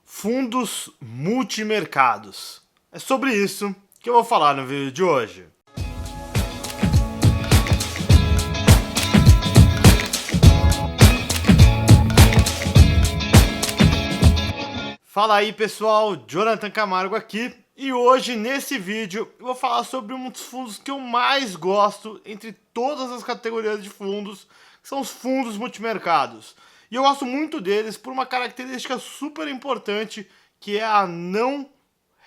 Fundos multimercados. É sobre isso que eu vou falar no vídeo de hoje. Fala aí pessoal, Jonathan Camargo aqui e hoje nesse vídeo eu vou falar sobre um dos fundos que eu mais gosto entre todas as categorias de fundos, que são os fundos multimercados. E eu gosto muito deles por uma característica super importante, que é a não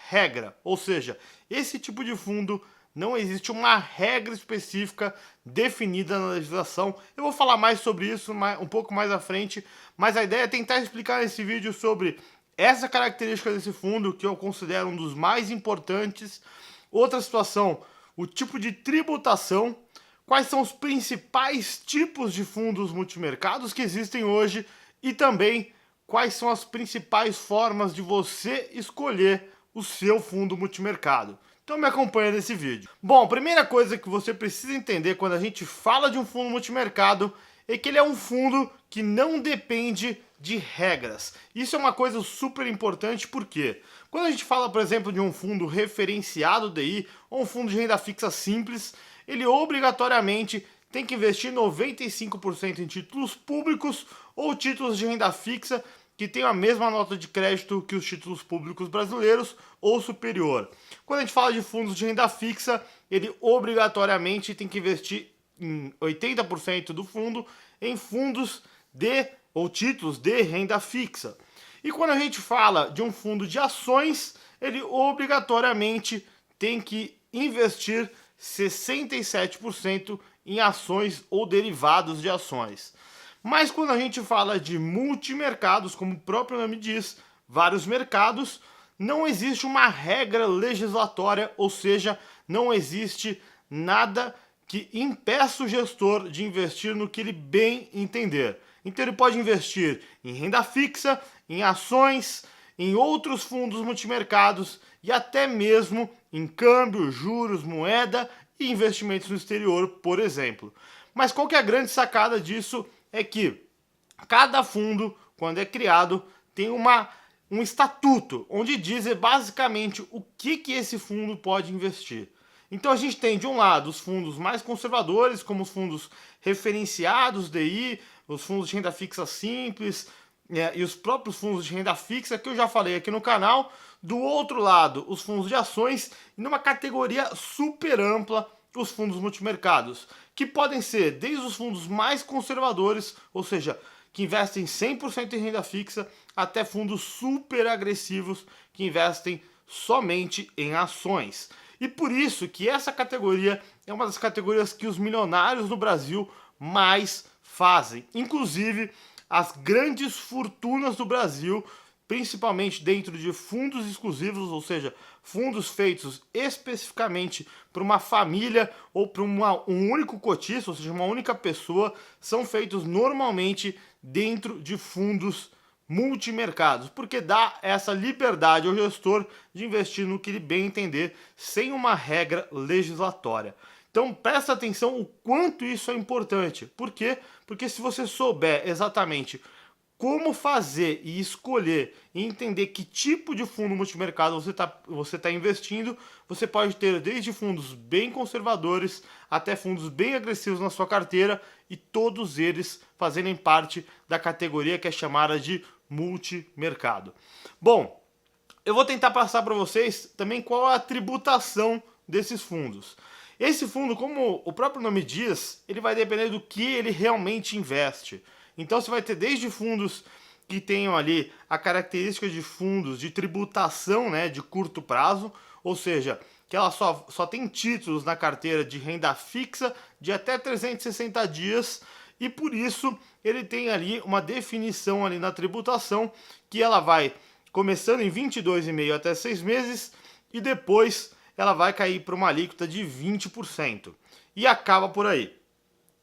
regra. Ou seja, esse tipo de fundo não existe uma regra específica definida na legislação. Eu vou falar mais sobre isso um pouco mais à frente, mas a ideia é tentar explicar nesse vídeo sobre essa característica desse fundo, que eu considero um dos mais importantes. Outra situação, o tipo de tributação, quais são os principais tipos de fundos multimercados que existem hoje e também quais são as principais formas de você escolher o seu fundo multimercado. Então me acompanha nesse vídeo. Bom, a primeira coisa que você precisa entender quando a gente fala de um fundo multimercado é que ele é um fundo que não depende de regras. Isso é uma coisa super importante porque quando a gente fala, por exemplo, de um fundo referenciado DI ou um fundo de renda fixa simples, ele obrigatoriamente tem que investir 95% em títulos públicos ou títulos de renda fixa que tenham a mesma nota de crédito que os títulos públicos brasileiros ou superior. Quando a gente fala de fundos de renda fixa, ele obrigatoriamente tem que investir em 80% do fundo em fundos ou títulos de renda fixa. E quando a gente fala de um fundo de ações, ele obrigatoriamente tem que investir 67% em ações ou derivados de ações. Mas quando a gente fala de multimercados, como o próprio nome diz, vários mercados, não existe uma regra legislatória, ou seja, não existe nada que impeça o gestor de investir no que ele bem entender. Então ele pode investir em renda fixa, em ações, em outros fundos multimercados e até mesmo em câmbio, juros, moeda e investimentos no exterior, por exemplo. Mas qual que é a grande sacada disso? É que cada fundo, quando é criado, tem um estatuto, onde diz basicamente o que esse fundo pode investir. Então a gente tem, de um lado, os fundos mais conservadores, como os fundos referenciados DI, os fundos de renda fixa simples, e os próprios fundos de renda fixa, que eu já falei aqui no canal. Do outro lado, os fundos de ações, e numa categoria super ampla, os fundos multimercados, que podem ser desde os fundos mais conservadores, ou seja, que investem 100% em renda fixa, até fundos super agressivos, que investem somente em ações. E por isso que essa categoria é uma das categorias que os milionários no Brasil mais fazem. Inclusive, as grandes fortunas do Brasil, principalmente dentro de fundos exclusivos, ou seja, fundos feitos especificamente para uma família ou para um único cotista, ou seja, uma única pessoa, são feitos normalmente dentro de fundos multimercados, porque dá essa liberdade ao gestor de investir no que ele bem entender, sem uma regra legislatória. Então presta atenção o quanto isso é importante. Por quê? Porque se você souber exatamente como fazer e escolher e entender que tipo de fundo multimercado você tá investindo, você pode ter desde fundos bem conservadores até fundos bem agressivos na sua carteira e todos eles fazerem parte da categoria que é chamada de multimercado. Bom, eu vou tentar passar para vocês também qual é a tributação desses fundos. Esse fundo, como o próprio nome diz, ele vai depender do que ele realmente investe. Então você vai ter desde fundos que tenham ali a característica de fundos de tributação, né, de curto prazo, ou seja, que ela só tem títulos na carteira de renda fixa de até 360 dias e por isso ele tem ali uma definição ali na tributação que ela vai começando em 22,5 até 6 meses e depois ela vai cair para uma alíquota de 20% e acaba por aí.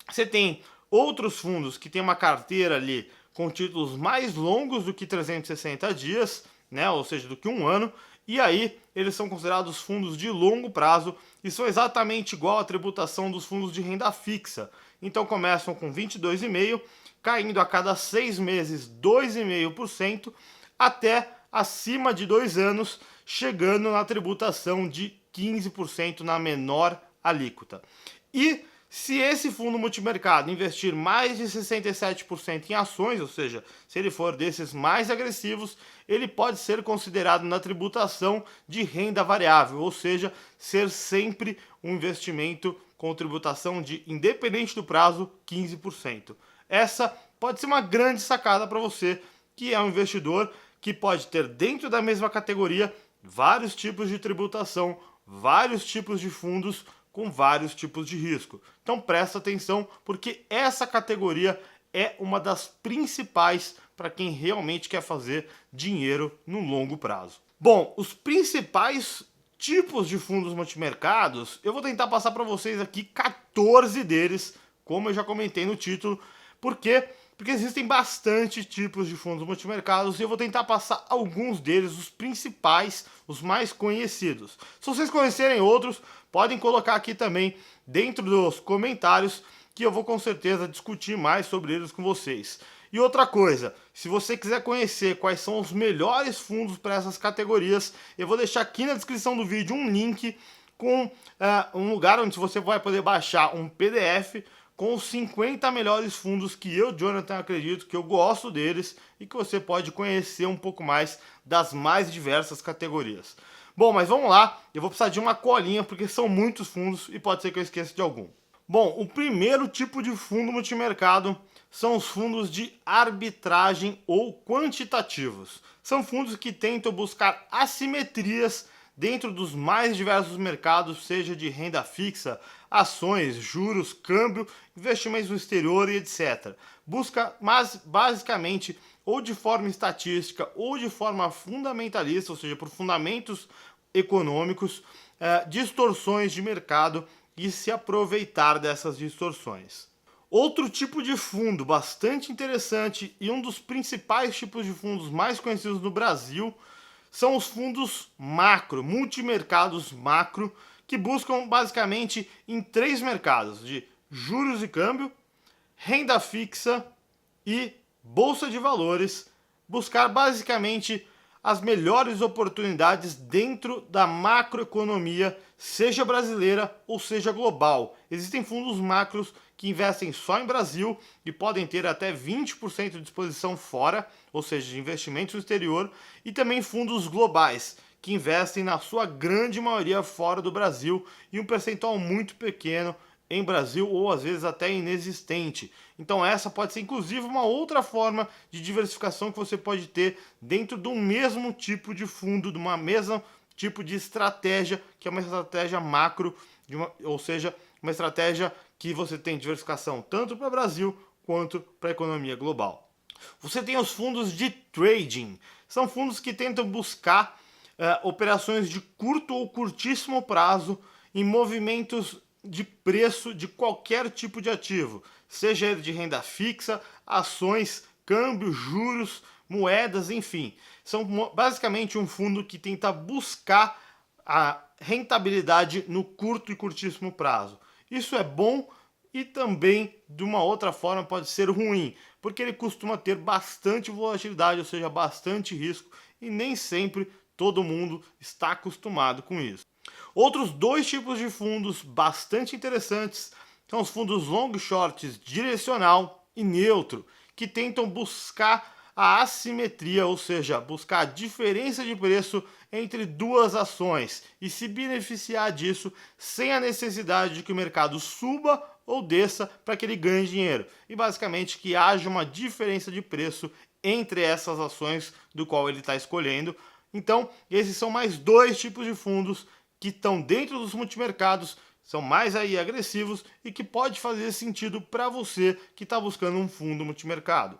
Você tem outros fundos que tem uma carteira ali com títulos mais longos do que 360 dias, né, ou seja, do que um ano, e aí eles são considerados fundos de longo prazo e são exatamente igual à tributação dos fundos de renda fixa. Então começam com 22,5, caindo a cada 6 meses 2,5%, até acima de 2 anos, chegando na tributação de 15% na menor alíquota. E se esse fundo multimercado investir mais de 67% em ações, ou seja, se ele for desses mais agressivos, ele pode ser considerado na tributação de renda variável, ou seja, ser sempre um investimento com tributação de, independente do prazo, 15%. Essa pode ser uma grande sacada para você, que é um investidor que pode ter dentro da mesma categoria vários tipos de tributação, vários tipos de fundos com vários tipos de risco. Então presta atenção, porque essa categoria é uma das principais para quem realmente quer fazer dinheiro no longo prazo. Bom, os principais tipos de fundos multimercados, eu vou tentar passar para vocês aqui 14 deles, como eu já comentei no título. Por quê? Porque existem bastante tipos de fundos multimercados e eu vou tentar passar alguns deles, os principais, os mais conhecidos. Se vocês conhecerem outros, podem colocar aqui também dentro dos comentários, que eu vou com certeza discutir mais sobre eles com vocês. E outra coisa, se você quiser conhecer quais são os melhores fundos para essas categorias, eu vou deixar aqui na descrição do vídeo um link com um lugar onde você vai poder baixar um PDF com os 50 melhores fundos que eu, Jonathan, acredito, que eu gosto deles e que você pode conhecer um pouco mais das mais diversas categorias. Bom, mas vamos lá, eu vou precisar de uma colinha porque são muitos fundos e pode ser que eu esqueça de algum. Bom, o primeiro tipo de fundo multimercado são os fundos de arbitragem ou quantitativos. São fundos que tentam buscar assimetrias dentro dos mais diversos mercados, seja de renda fixa, ações, juros, câmbio, investimentos no exterior e etc. Busca, mas basicamente, ou de forma estatística ou de forma fundamentalista, ou seja, por fundamentos econômicos, distorções de mercado e se aproveitar dessas distorções. Outro tipo de fundo bastante interessante e um dos principais tipos de fundos mais conhecidos no Brasil são os fundos macro, multimercados macro, que buscam basicamente em 3 mercados, de juros e câmbio, renda fixa e bolsa de valores, buscar basicamente as melhores oportunidades dentro da macroeconomia, seja brasileira ou seja global. Existem fundos macros que investem só em Brasil e podem ter até 20% de exposição fora, ou seja, de investimentos no exterior, e também fundos globais, que investem na sua grande maioria fora do Brasil e um percentual muito pequeno em Brasil ou às vezes até inexistente. Então essa pode ser inclusive uma outra forma de diversificação que você pode ter dentro do mesmo tipo de fundo, de uma mesma tipo de estratégia, que é uma estratégia macro, ou seja, uma estratégia que você tem diversificação tanto para o Brasil quanto para a economia global. Você tem os fundos de trading, são fundos que tentam buscar operações de curto ou curtíssimo prazo em movimentos de preço de qualquer tipo de ativo, seja ele de renda fixa, ações, câmbio, juros, moedas, enfim. São basicamente um fundo que tenta buscar a rentabilidade no curto e curtíssimo prazo. Isso é bom e também, de uma outra forma, pode ser ruim, porque ele costuma ter bastante volatilidade, ou seja, bastante risco, e nem sempre todo mundo está acostumado com isso. Outros 2 tipos de fundos bastante interessantes são os fundos long shorts direcional e neutro, que tentam buscar a assimetria, ou seja, buscar a diferença de preço entre 2 ações e se beneficiar disso sem a necessidade de que o mercado suba ou desça para que ele ganhe dinheiro. E basicamente que haja uma diferença de preço entre essas ações do qual ele está escolhendo. Então, esses são mais 2 tipos de fundos que estão dentro dos multimercados, são mais aí agressivos e que pode fazer sentido para você que está buscando um fundo multimercado.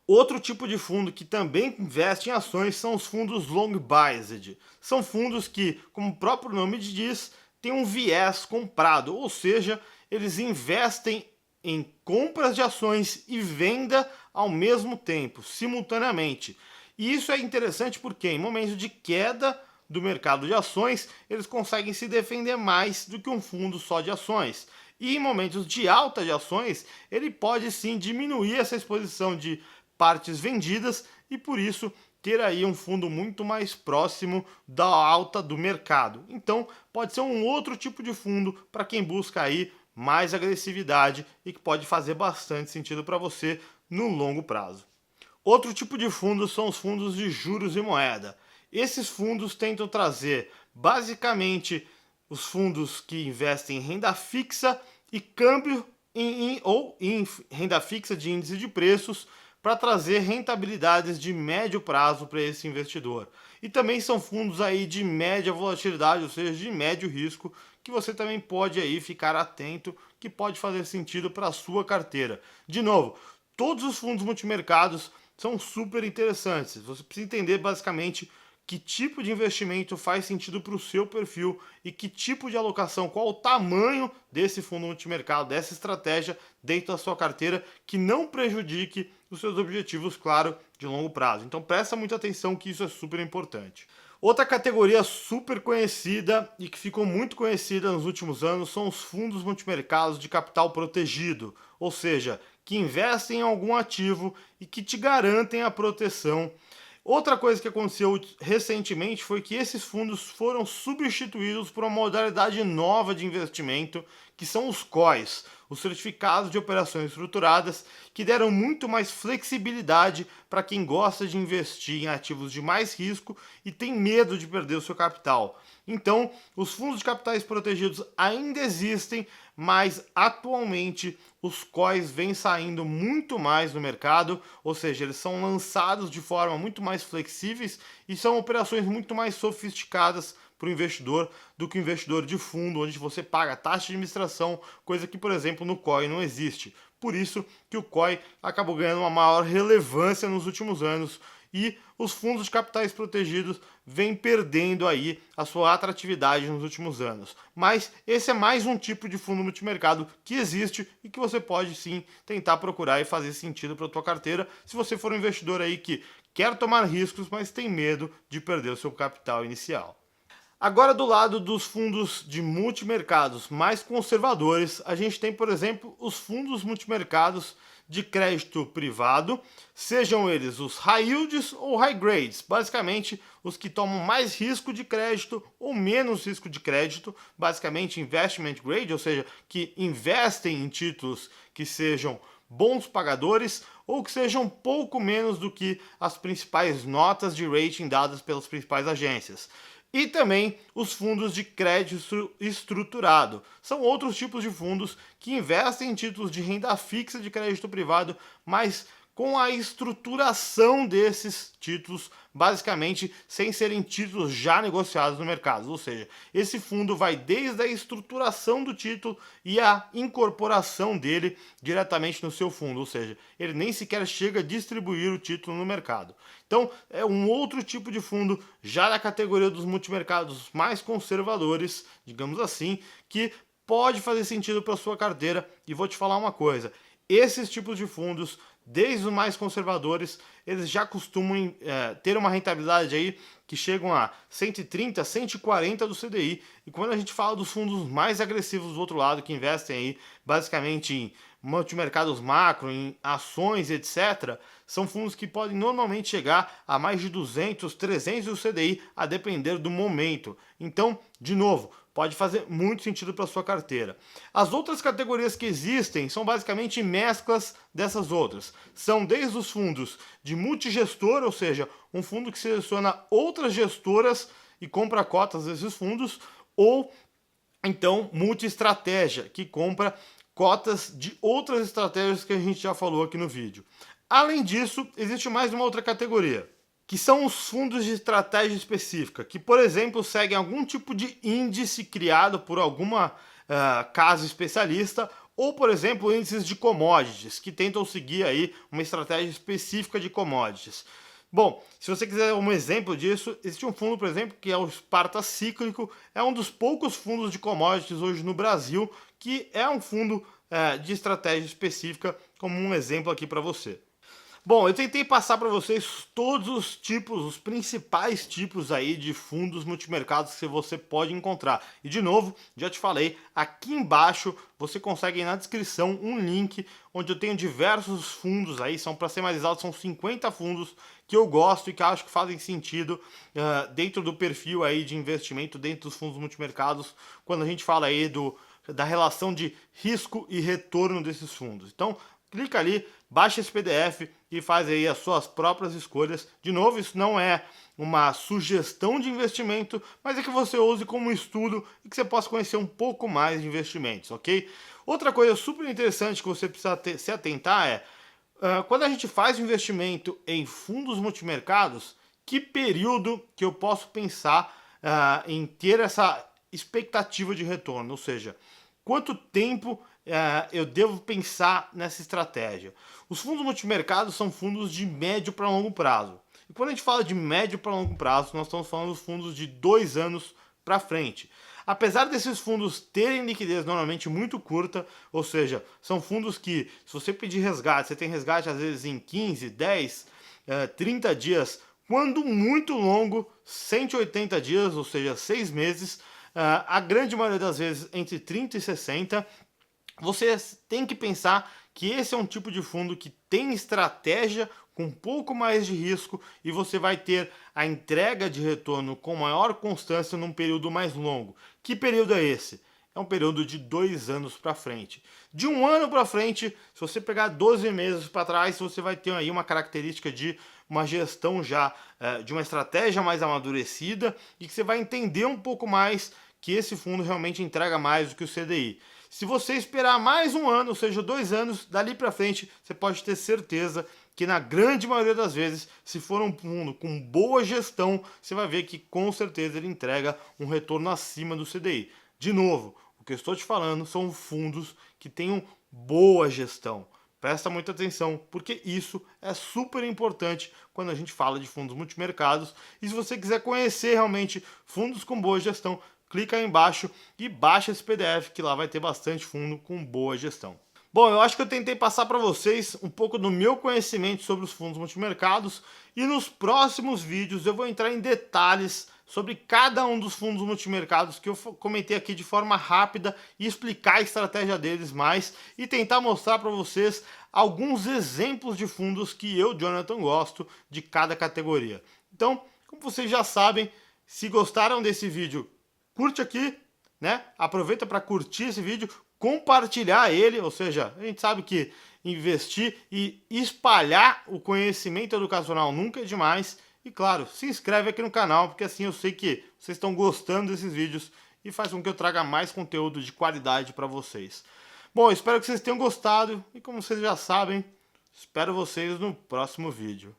Outro tipo de fundo que também investe em ações são os fundos long biased. São fundos que, como o próprio nome diz, têm um viés comprado, ou seja, eles investem em compras de ações e venda ao mesmo tempo, simultaneamente. E isso é interessante porque em momentos de queda do mercado de ações, eles conseguem se defender mais do que um fundo só de ações. E em momentos de alta de ações, ele pode sim diminuir essa exposição de partes vendidas e por isso ter aí um fundo muito mais próximo da alta do mercado. Então, pode ser um outro tipo de fundo para quem busca aí mais agressividade e que pode fazer bastante sentido para você no longo prazo. Outro tipo de fundos são os fundos de juros e moeda. Esses fundos tentam trazer basicamente os fundos que investem em renda fixa e câmbio ou em renda fixa de índice de preços para trazer rentabilidades de médio prazo para esse investidor. E também são fundos aí de média volatilidade, ou seja, de médio risco, que você também pode aí ficar atento, que pode fazer sentido para a sua carteira. De novo, todos os fundos multimercados são super interessantes. Você precisa entender basicamente que tipo de investimento faz sentido para o seu perfil e que tipo de alocação, qual o tamanho desse fundo multimercado, dessa estratégia dentro da sua carteira, que não prejudique os seus objetivos, claro, de longo prazo. Então presta muita atenção que isso é super importante. Outra categoria super conhecida e que ficou muito conhecida nos últimos anos são os fundos multimercados de capital protegido, ou seja, que investem em algum ativo e que te garantem a proteção. Outra coisa que aconteceu recentemente foi que esses fundos foram substituídos por uma modalidade nova de investimento, que são os COIs, os certificados de operações estruturadas, que deram muito mais flexibilidade para quem gosta de investir em ativos de mais risco e tem medo de perder o seu capital. Então, os fundos de capitais protegidos ainda existem, mas atualmente os COIs vêm saindo muito mais no mercado, ou seja, eles são lançados de forma muito mais flexíveis e são operações muito mais sofisticadas para o investidor do que o investidor de fundo, onde você paga taxa de administração, coisa que, por exemplo, no COI não existe. Por isso que o COI acabou ganhando uma maior relevância nos últimos anos e os fundos de capitais protegidos vêm perdendo aí a sua atratividade nos últimos anos. Mas esse é mais um tipo de fundo multimercado que existe e que você pode sim tentar procurar e fazer sentido para a tua carteira, se você for um investidor aí que quer tomar riscos, mas tem medo de perder o seu capital inicial. Agora, do lado dos fundos de multimercados mais conservadores, a gente tem, por exemplo, os fundos multimercados de crédito privado, sejam eles os high yields ou high grades, basicamente os que tomam mais risco de crédito ou menos risco de crédito, basicamente investment grade, ou seja, que investem em títulos que sejam bons pagadores ou que sejam pouco menos do que as principais notas de rating dadas pelas principais agências. E também os fundos de crédito estruturado. São outros tipos de fundos que investem em títulos de renda fixa de crédito privado, mas com a estruturação desses títulos, basicamente sem serem títulos já negociados no mercado. Ou seja, esse fundo vai desde a estruturação do título e a incorporação dele diretamente no seu fundo. Ou seja, ele nem sequer chega a distribuir o título no mercado. Então, é um outro tipo de fundo, já da categoria dos multimercados mais conservadores, digamos assim, que pode fazer sentido para a sua carteira. E vou te falar uma coisa, esses tipos de fundos, desde os mais conservadores, eles já costumam ter uma rentabilidade aí que chegam a 130, 140 do CDI. E quando a gente fala dos fundos mais agressivos do outro lado, que investem aí basicamente em multimercados macro, em ações, etc., são fundos que podem normalmente chegar a mais de 200, 300 do CDI, a depender do momento. Então, de novo, pode fazer muito sentido para a sua carteira. As outras categorias que existem são basicamente mesclas dessas outras. São desde os fundos de multigestor, ou seja, um fundo que seleciona outras gestoras e compra cotas desses fundos, ou então multi-estratégia, que compra cotas de outras estratégias que a gente já falou aqui no vídeo. Além disso, existe mais uma outra categoria, que são os fundos de estratégia específica, que, por exemplo, seguem algum tipo de índice criado por alguma casa especialista, ou, por exemplo, índices de commodities, que tentam seguir aí uma estratégia específica de commodities. Bom, se você quiser um exemplo disso, existe um fundo, por exemplo, que é o Sparta Cíclico, é um dos poucos fundos de commodities hoje no Brasil, que é um fundo de estratégia específica, como um exemplo aqui para você. Bom, eu tentei passar para vocês todos os tipos, os principais tipos aí de fundos multimercados que você pode encontrar. E de novo, já te falei, aqui embaixo você consegue na descrição um link onde eu tenho diversos fundos aí, são, para ser mais exato, são 50 fundos que eu gosto e que acho que fazem sentido dentro do perfil aí de investimento dentro dos fundos multimercados, quando a gente fala aí da relação de risco e retorno desses fundos. Então, clica ali, baixa esse PDF e faz aí as suas próprias escolhas. De novo, isso não é uma sugestão de investimento, mas é que você use como estudo e que você possa conhecer um pouco mais de investimentos, ok? Outra coisa super interessante que você precisa se atentar é, quando a gente faz um investimento em fundos multimercados, que período que eu posso pensar em ter essa expectativa de retorno, ou seja, quanto tempo eu devo pensar nessa estratégia. Os fundos multimercados são fundos de médio para longo prazo. E quando a gente fala de médio para longo prazo, nós estamos falando de fundos de 2 anos para frente. Apesar desses fundos terem liquidez normalmente muito curta, ou seja, são fundos que, se você pedir resgate, você tem resgate às vezes em 15, 10, 30 dias, quando muito longo, 180 dias, ou seja, 6 meses, a grande maioria das vezes entre 30 e 60, você tem que pensar que esse é um tipo de fundo que tem estratégia com um pouco mais de risco e você vai ter a entrega de retorno com maior constância num período mais longo. Que período é esse? É um período de 2 anos para frente. De 1 ano para frente, se você pegar 12 meses para trás, você vai ter aí uma característica de uma gestão já, de uma estratégia mais amadurecida e que você vai entender um pouco mais que esse fundo realmente entrega mais do que o CDI. Se você esperar mais 1 ano, ou seja, 2 anos, dali para frente, você pode ter certeza que na grande maioria das vezes, se for um fundo com boa gestão, você vai ver que com certeza ele entrega um retorno acima do CDI. De novo, o que eu estou te falando são fundos que tenham boa gestão. Presta muita atenção, porque isso é super importante quando a gente fala de fundos multimercados. E se você quiser conhecer realmente fundos com boa gestão, clica aí embaixo e baixa esse PDF, que lá vai ter bastante fundo com boa gestão. Bom, eu acho que eu tentei passar para vocês um pouco do meu conhecimento sobre os fundos multimercados e nos próximos vídeos eu vou entrar em detalhes sobre cada um dos fundos multimercados que eu comentei aqui de forma rápida e explicar a estratégia deles mais e tentar mostrar para vocês alguns exemplos de fundos que eu, Jonathan, gosto de cada categoria. Então, como vocês já sabem, se gostaram desse vídeo, curte aqui, né? Aproveita para curtir esse vídeo, compartilhar ele, ou seja, a gente sabe que investir e espalhar o conhecimento educacional nunca é demais. E claro, se inscreve aqui no canal, porque assim eu sei que vocês estão gostando desses vídeos e faz com que eu traga mais conteúdo de qualidade para vocês. Bom, espero que vocês tenham gostado e como vocês já sabem, espero vocês no próximo vídeo.